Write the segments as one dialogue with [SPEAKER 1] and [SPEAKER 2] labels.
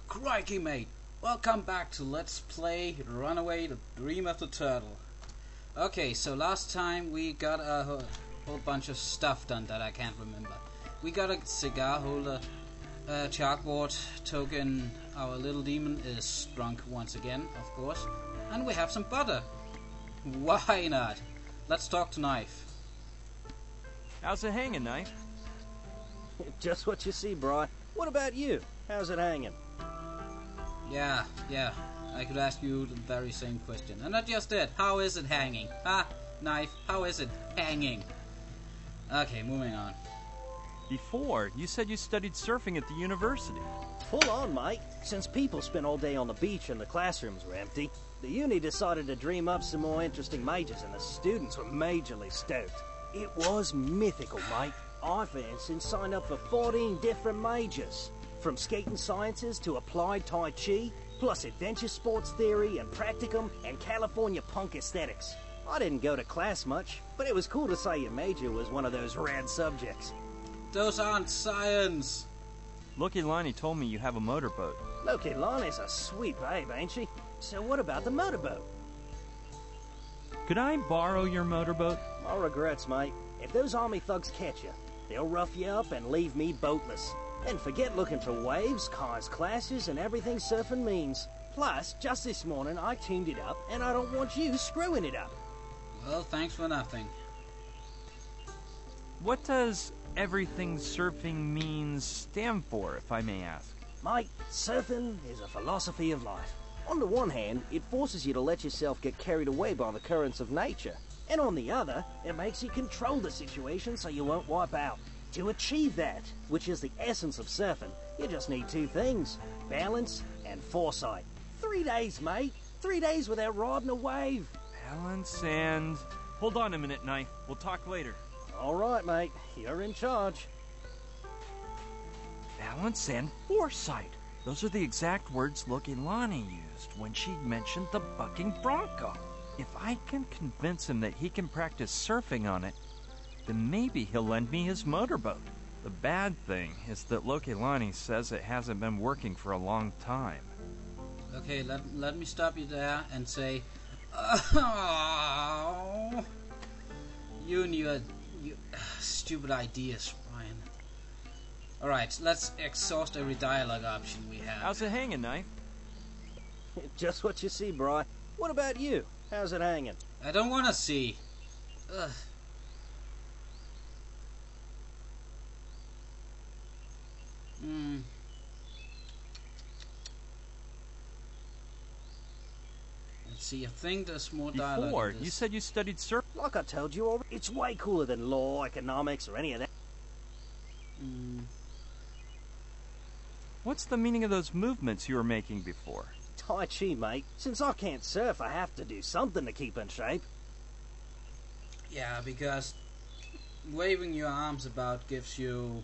[SPEAKER 1] Crikey, mate! Welcome back to Let's Play Runaway, the Dream of the Turtle. Okay, so last time we got a whole bunch of stuff done that I can't remember. We got a cigar holder, a chalkboard token, our little demon is drunk once again, of course, and we have some butter. Why not? Let's talk to Knife.
[SPEAKER 2] How's it hanging, Knife?
[SPEAKER 3] Just what you see, Bri. What about you? How's it hanging?
[SPEAKER 1] Yeah, I could ask you the very same question. And I just did. How is it hanging? Knife, how is it hanging? Okay, moving on.
[SPEAKER 2] Before, you said you studied surfing at the university.
[SPEAKER 3] Full on, mate. Since people spent all day on the beach and the classrooms were empty, the uni decided to dream up some more interesting majors and the students were majorly stoked. It was mythical, mate. I, for instance, signed up for 14 different majors. From skating sciences to applied Tai Chi, plus adventure sports theory and practicum and California punk aesthetics. I didn't go to class much, but it was cool to say your major was one of those rad subjects.
[SPEAKER 1] Those aren't science!
[SPEAKER 2] Loki Lonnie told me you have a motorboat.
[SPEAKER 3] Loki Lonnie's a sweet babe, ain't she? So what about the motorboat?
[SPEAKER 2] Could I borrow your motorboat?
[SPEAKER 3] No regrets, mate. If those army thugs catch you, they'll rough you up and leave me boatless. And forget looking for waves, cars, classes, and everything surfing means. Plus, just this morning I tuned it up, and I don't want you screwing it up.
[SPEAKER 1] Well, thanks for nothing.
[SPEAKER 2] What does everything surfing means stand for, if I may ask?
[SPEAKER 3] Mate, surfing is a philosophy of life. On the one hand, it forces you to let yourself get carried away by the currents of nature. And on the other, it makes you control the situation so you won't wipe out. To achieve that, which is the essence of surfing, you just need two things: balance and foresight. 3 days, mate. 3 days without riding a wave.
[SPEAKER 2] Balance and... Hold on a minute, Knife. We'll talk later.
[SPEAKER 3] All right, mate. You're in charge.
[SPEAKER 2] Balance and foresight. Those are the exact words Loki Lonnie used when she mentioned the bucking bronco. If I can convince him that he can practice surfing on it, then maybe he'll lend me his motorboat. The bad thing is that Loki Lonnie says it hasn't been working for a long time.
[SPEAKER 1] Okay, let me stop you there and say, oh, you and your stupid ideas, Ryan. Alright, let's exhaust every dialogue option we have.
[SPEAKER 2] How's it hanging, Knife?
[SPEAKER 3] Just what you see, Bri. What about you? How's it hanging?
[SPEAKER 1] I don't want to see. Ugh. Let's see, I think there's more dialogue.
[SPEAKER 2] Before,
[SPEAKER 1] in this.
[SPEAKER 2] you said you studied surfing.
[SPEAKER 3] Like I told you already, it's way cooler than law, economics, or any of that.
[SPEAKER 2] What's the meaning of those movements you were making before?
[SPEAKER 3] Tai Chi, mate. Since I can't surf, I have to do something to keep in shape.
[SPEAKER 1] Yeah, because waving your arms about gives you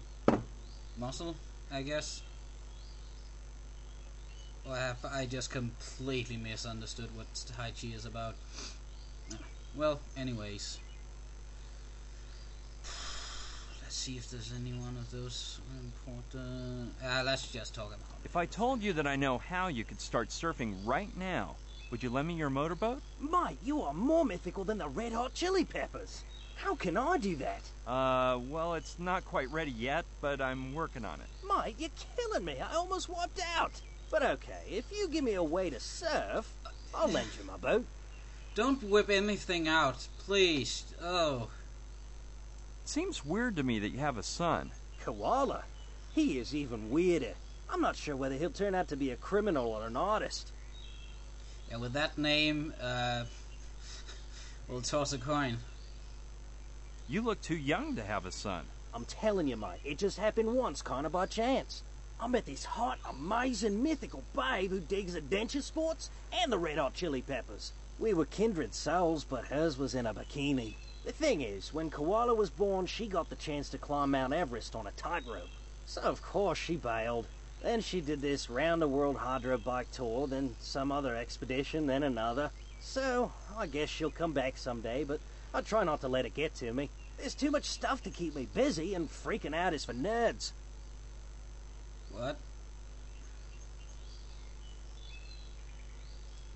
[SPEAKER 1] muscle, I guess. Or have I just completely misunderstood what Tai Chi is about? Well, anyways. Let's see if there's any one of those important... let's just talk about it.
[SPEAKER 2] If I told you that I know how you could start surfing right now, would you lend me your motorboat?
[SPEAKER 3] Mate, you are more mythical than the Red Hot Chili Peppers. How can I do that?
[SPEAKER 2] Well, it's not quite ready yet, but I'm working on it.
[SPEAKER 3] Mate, you're killing me. I almost wiped out. But okay, if you give me a way to surf, I'll lend you my boat.
[SPEAKER 1] Don't whip anything out, please. Oh.
[SPEAKER 2] It seems weird to me that you have a son.
[SPEAKER 3] Koala? He is even weirder. I'm not sure whether he'll turn out to be a criminal or an artist.
[SPEAKER 1] Yeah, with that name, we'll toss a coin.
[SPEAKER 2] You look too young to have a son.
[SPEAKER 3] I'm telling you, mate, it just happened once, kind of by chance. I met this hot, amazing, mythical babe who digs adventure sports and the Red Hot Chili Peppers. We were kindred souls, but hers was in a bikini. The thing is, when Koala was born, she got the chance to climb Mount Everest on a tightrope. So of course she bailed. Then she did this round-the-world hydro bike tour, then some other expedition, then another. So, I guess she'll come back someday, but I try not to let it get to me. There's too much stuff to keep me busy, and freaking out is for nerds.
[SPEAKER 1] What?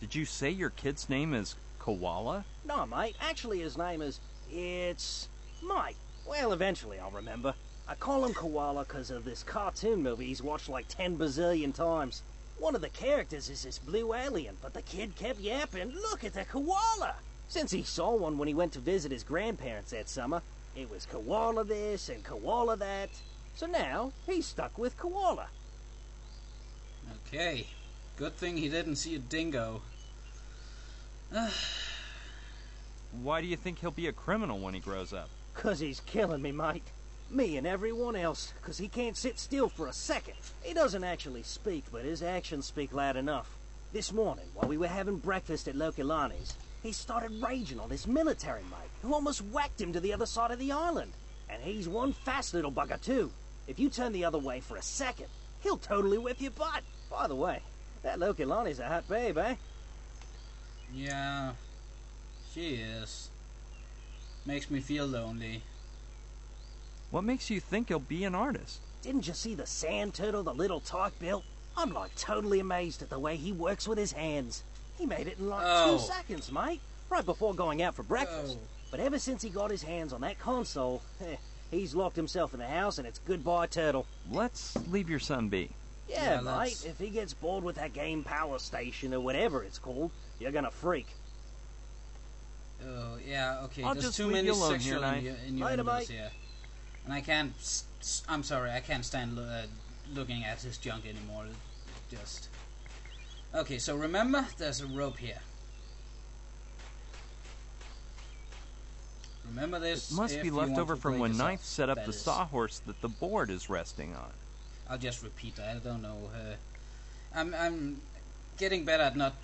[SPEAKER 2] Did you say your kid's name is Koala?
[SPEAKER 3] No, mate. Actually, his name is... It's... Mike. Well, eventually I'll remember. I call him Koala because of this cartoon movie he's watched like 10 bazillion times. One of the characters is this blue alien, but the kid kept yapping, "Look at the koala!" Since he saw one when he went to visit his grandparents that summer, it was Koala this and Koala that. So now, he's stuck with Koala.
[SPEAKER 1] Okay. Good thing he didn't see a dingo.
[SPEAKER 2] Why do you think he'll be a criminal when he grows up?
[SPEAKER 3] 'Cause he's killing me, mate. Me and everyone else, 'cause he can't sit still for a second. He doesn't actually speak, but his actions speak loud enough. This morning, while we were having breakfast at Lokalani's, he started raging on this military mate, who almost whacked him to the other side of the island. And he's one fast little bugger, too. If you turn the other way for a second, he'll totally whip your butt. By the way, that Lokalani's a hot babe, eh?
[SPEAKER 1] Yeah, she is. Makes me feel lonely.
[SPEAKER 2] What makes you think he'll be an artist?
[SPEAKER 3] Didn't you see the sand turtle the little tyke built? I'm like totally amazed at the way he works with his hands. He made it in like 2 seconds, mate, right before going out for breakfast. But ever since he got his hands on that console, he's locked himself in the house and it's goodbye, turtle.
[SPEAKER 2] Let's leave your son be.
[SPEAKER 3] Yeah, mate, if he gets bored with that game Power Station or whatever it's called, you're gonna freak.
[SPEAKER 1] Oh, yeah, okay.
[SPEAKER 2] I'll
[SPEAKER 1] There's
[SPEAKER 2] just
[SPEAKER 1] too
[SPEAKER 2] leave
[SPEAKER 1] many
[SPEAKER 2] you alone
[SPEAKER 1] sexual
[SPEAKER 2] here,
[SPEAKER 1] innuendos here. And I can't... I'm sorry, I can't stand looking at his junk anymore. Just... Okay, so remember, there's a rope here. Remember this.
[SPEAKER 2] It must be left over from when Knife set up the sawhorse that the board is resting on.
[SPEAKER 1] I'll just repeat that. I don't know. I'm getting better at not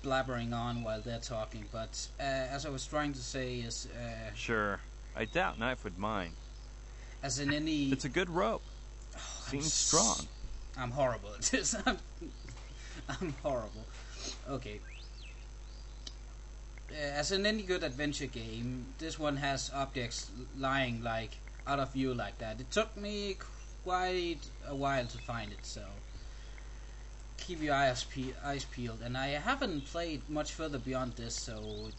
[SPEAKER 1] blabbering on while they're talking, but as I was trying to say is...
[SPEAKER 2] Sure. I doubt Knife would mind.
[SPEAKER 1] As in any...
[SPEAKER 2] It's a good rope. Seems strong.
[SPEAKER 1] I'm horrible at this. I'm horrible. Okay. As in any good adventure game, this one has objects lying like out of view like that. It took me quite a while to find it, so keep your eyes peeled. And I haven't played much further beyond this, so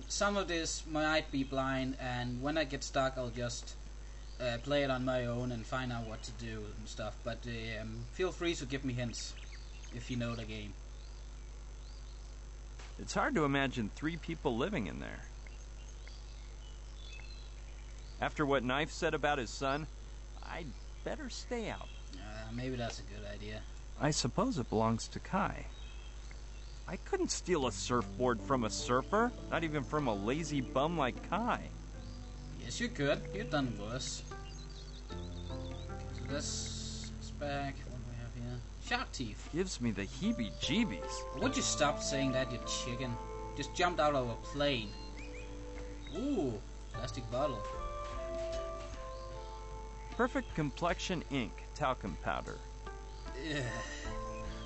[SPEAKER 1] some of this might be blind, and when I get stuck I'll just play it on my own and find out what to do and stuff. But feel free to give me hints if you know the game.
[SPEAKER 2] It's hard to imagine 3 people living in there. After what Knife said about his son, I'd better stay out.
[SPEAKER 1] Maybe that's a good idea.
[SPEAKER 2] I suppose it belongs to Kai. I couldn't steal a surfboard from a surfer, not even from a lazy bum like Kai.
[SPEAKER 1] Yes, you could. You've done worse. So this is back. What do we have here? Shark teeth.
[SPEAKER 2] Gives me the heebie-jeebies.
[SPEAKER 1] Would you stop saying that, you chicken? Just jumped out of a plane. Ooh, plastic bottle.
[SPEAKER 2] Perfect complexion ink, talcum powder.
[SPEAKER 1] Ugh.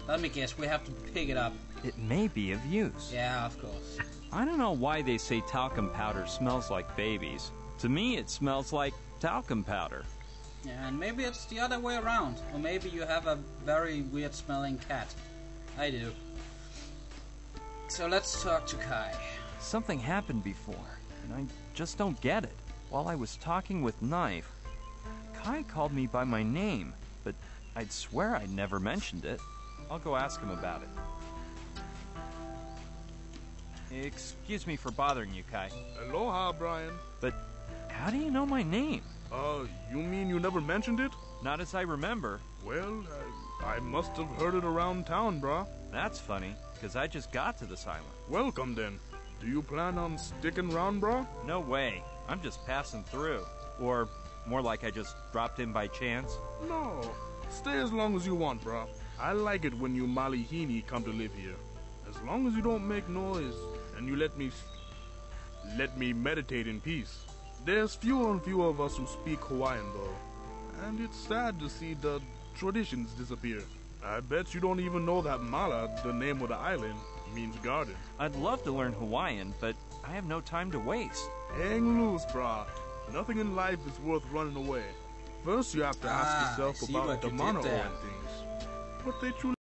[SPEAKER 1] Let me guess, we have to pick it up.
[SPEAKER 2] It may be of use.
[SPEAKER 1] Yeah, of course.
[SPEAKER 2] I don't know why they say talcum powder smells like babies. To me, it smells like talcum powder.
[SPEAKER 1] Yeah, and maybe it's the other way around. Or maybe you have a very weird smelling cat. I do. So let's talk to Kai.
[SPEAKER 2] Something happened before, and I just don't get it. While I was talking with Knife, Kai called me by my name, but I'd swear I'd never mentioned it. I'll go ask him about it. Excuse me for bothering you, Kai.
[SPEAKER 4] Aloha, Brian.
[SPEAKER 2] But how do you know my name?
[SPEAKER 4] You mean you never mentioned it?
[SPEAKER 2] Not as I remember.
[SPEAKER 4] Well, I must have heard it around town, brah.
[SPEAKER 2] That's funny, because I just got to this island.
[SPEAKER 4] Welcome, then. Do you plan on sticking around, brah?
[SPEAKER 2] No way. I'm just passing through. Or more like I just dropped in by chance.
[SPEAKER 4] No. Stay as long as you want, brah. I like it when you Malihini come to live here. As long as you don't make noise and you let me meditate in peace. There's few and few of us who speak Hawaiian, though, and it's sad to see the traditions disappear. I bet you don't even know that Mala, the name of the island, means garden.
[SPEAKER 2] I'd love to learn Hawaiian, but I have no time to waste.
[SPEAKER 4] Hang loose, brah. Nothing in life is worth running away. First, you have to ask yourself about the mono and things. What they truly